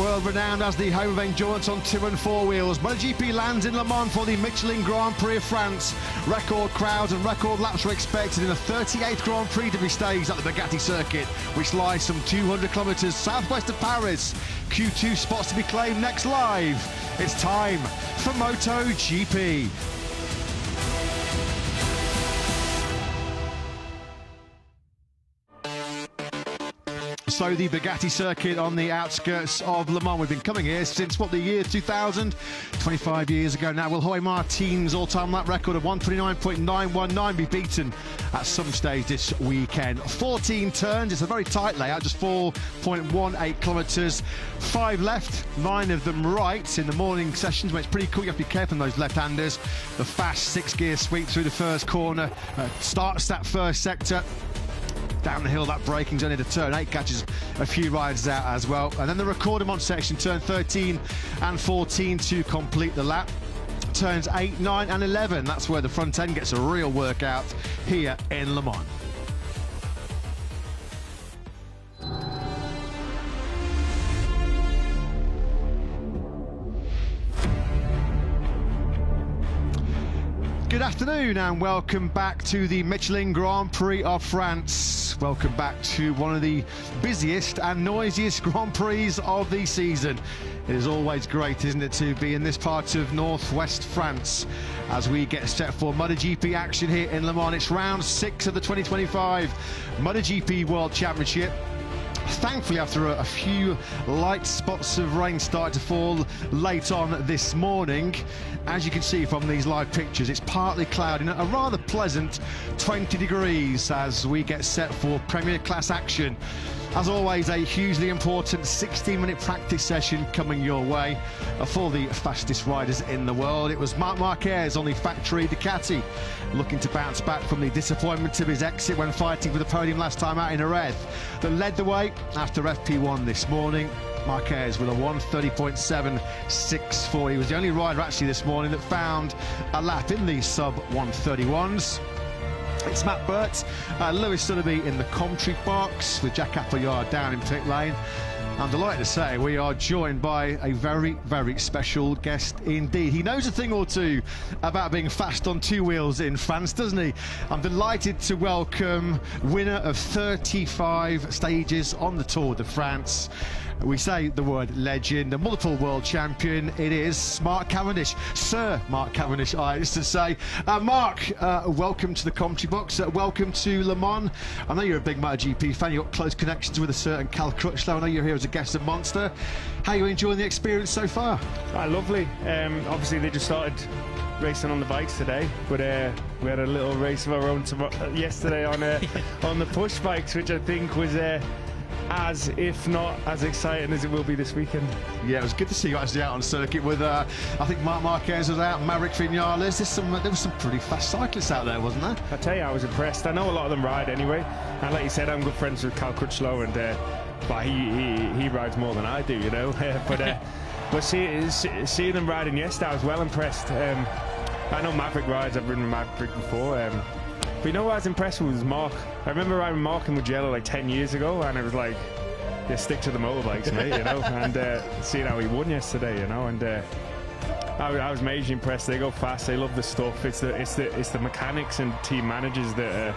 World renowned as the home of endurance on 2 and 4 wheels, MotoGP lands in Le Mans for the Michelin Grand Prix of France. Record crowds and record laps were expected in the 38th Grand Prix to be staged at the Bugatti circuit, which lies some 200 kilometres southwest of Paris. Q2 spots to be claimed next live. It's time for MotoGP. So the Bugatti circuit on the outskirts of Le Mans. We've been coming here since, what, the year 2000? 25 years ago now. Will Jorge Martin's all-time lap record of 129.919 be beaten at some stage this weekend? 14 turns. It's a very tight layout, just 4.18 kilometres. 5 left, 9 of them right in the morning sessions, but it's pretty cool. You have to be careful on those left-handers. The fast 6-gear sweep through the first corner starts that first sector. Down the hill, that braking's only to turn 8, catches a few riders out as well. And then the Recordemont section, turn 13 and 14 to complete the lap. Turns 8, 9 and 11, that's where the front end gets a real workout here in Le Mans. Good afternoon and welcome back to the Michelin Grand Prix of France. Welcome back to one of the busiest and noisiest Grand Prix of the season. It is always great, isn't it, to be in this part of northwest France as we get set for MotoGP action here in Le Mans. It's round 6 of the 2025 MotoGP World Championship. Thankfully, after a few light spots of rain started to fall late on this morning, as you can see from these live pictures, it's partly cloudy and a rather pleasant 20 degrees as we get set for Premier Class action. As always, a hugely important 16-minute practice session coming your way for the fastest riders in the world. It was Marc Marquez on the factory Ducati, looking to bounce back from the disappointment of his exit when fighting for the podium last time out in Jerez, that led the way after FP1 this morning. Marquez with a 1:30.764. He was the only rider actually this morning that found a lap in the sub-1:31s. It's Matt Burt, Lewis Sotheby in the commentary box with Jack Appleyard down in pit lane. I'm delighted to say we are joined by a very, very special guest indeed. He knows a thing or two about being fast on 2 wheels in France, doesn't he? I'm delighted to welcome winner of 35 stages on the Tour de France. We say the word legend, a multiple world champion. It is Mark Cavendish, Sir Mark Cavendish, I used to say. Mark, welcome to the commentary box. Welcome to Le Mans. I know you're a big MotoGP fan. You've got close connections with a certain Cal Crutchlow. I know you're here as a guest of Monster. How are you enjoying the experience so far? Lovely. Obviously, they just started racing on the bikes today, but we had a little race of our own yesterday on on the push bikes, which I think was as, if not as exciting as it will be this weekend. Yeah, it was good to see you actually out on circuit with, I think Marc Marquez was out, Maverick Vinales. There was some pretty fast cyclists out there, wasn't there? I tell you, I was impressed. I know a lot of them ride anyway, and like you said, I'm good friends with Cal Crutchlow, and but he rides more than I do, you know. but seeing them riding yesterday, I was well impressed. I know Maverick rides. I've ridden Maverick before. But you know what I was impressed with was Mark. I remember riding Mark in Mugello like 10 years ago, and it was like, yeah, stick to the motorbikes, mate, you know. And seeing how he won yesterday, you know, and I was majorly impressed. They go fast. They love the stuff. It's the mechanics and team managers that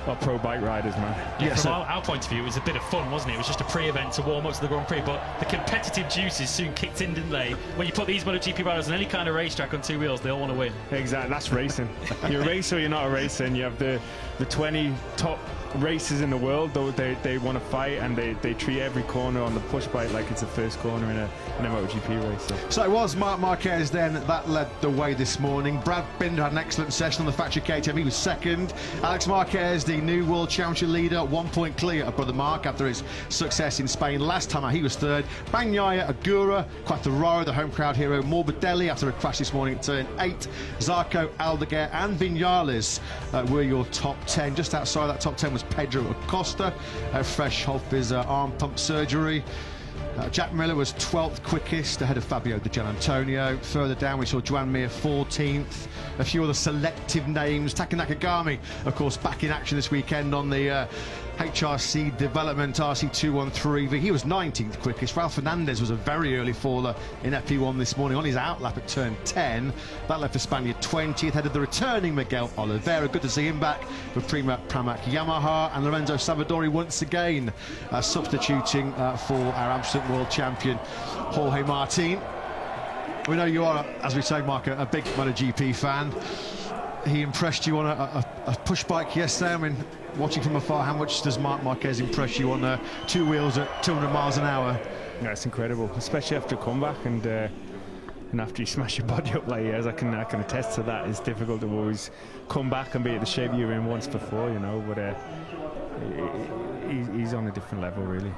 are pro bike riders, man. Yeah, from our point of view, it was a bit of fun, wasn't it? It was just a pre-event to warm up to the Grand Prix, but the competitive juices soon kicked in, didn't they? When you put these MotoGP riders on any kind of racetrack on 2 wheels, they all want to win. Exactly, that's racing. You're a racer or you're not a racer, and you have the 20 top racers in the world, though they want to fight, and they treat every corner on the push bike like it's the first corner in a MotoGP race. So it was Marc Marquez then that led the way this morning. Brad Binder had an excellent session on the factory KTM. He was second. Alex Marquez, the new world championship leader, 1 point clear of brother Mark after his success in Spain last time out. He was third. Bagnaia, Agura, Quartararo, the home crowd hero, Morbidelli after a crash this morning at turn 8. Zarco, Aldeguer and Vinales were your top 10. Just outside that top 10 was Pedro Acosta, fresh off his arm pump surgery. Jack Miller was 12th quickest, ahead of Fabio Di Gianantonio. Further down we saw Joan Mir 14th. A few other selective names. Taka Nakagami, of course, back in action this weekend on the HRC Development RC213V. He was 19th quickest. Ralph Fernandez was a very early faller in FP1 this morning on his outlap at turn 10. That left the Spaniard 20th, ahead of the returning Miguel Oliveira. Good to see him back for Pramac Yamaha. And Lorenzo Savadori once again substituting for our absolute world champion Jorge Martin. We know you are, as we say, Mark, a big MotoGP fan. He impressed you on a push bike yesterday. I mean, watching from afar, how much does Marc Marquez impress you on two wheels at 200 miles an hour? Yeah, it's incredible, especially after a comeback and after you smash your body up like he has. I can attest to that. It's difficult to always come back and be at the shape you were in once before, you know. But he's on a different level, really.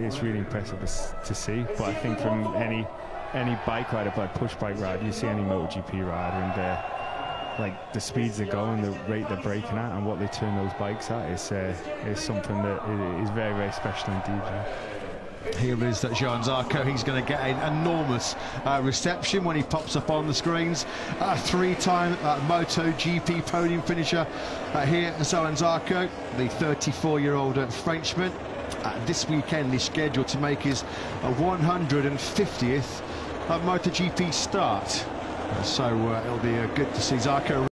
It's really impressive to see. But I think from any bike rider, but push bike ride, you see any MotoGP rider, and like the speeds they're going, the rate they're braking at, and what they turn those bikes at is something that is very, very special indeed. Here is Johann Zarco. He's going to get an enormous reception when he pops up on the screens. Three-time MotoGP podium finisher here, Johann Zarco, the 34-year-old Frenchman. This weekend he's scheduled to make his 150th MotoGP start. So it'll be good to see Zarco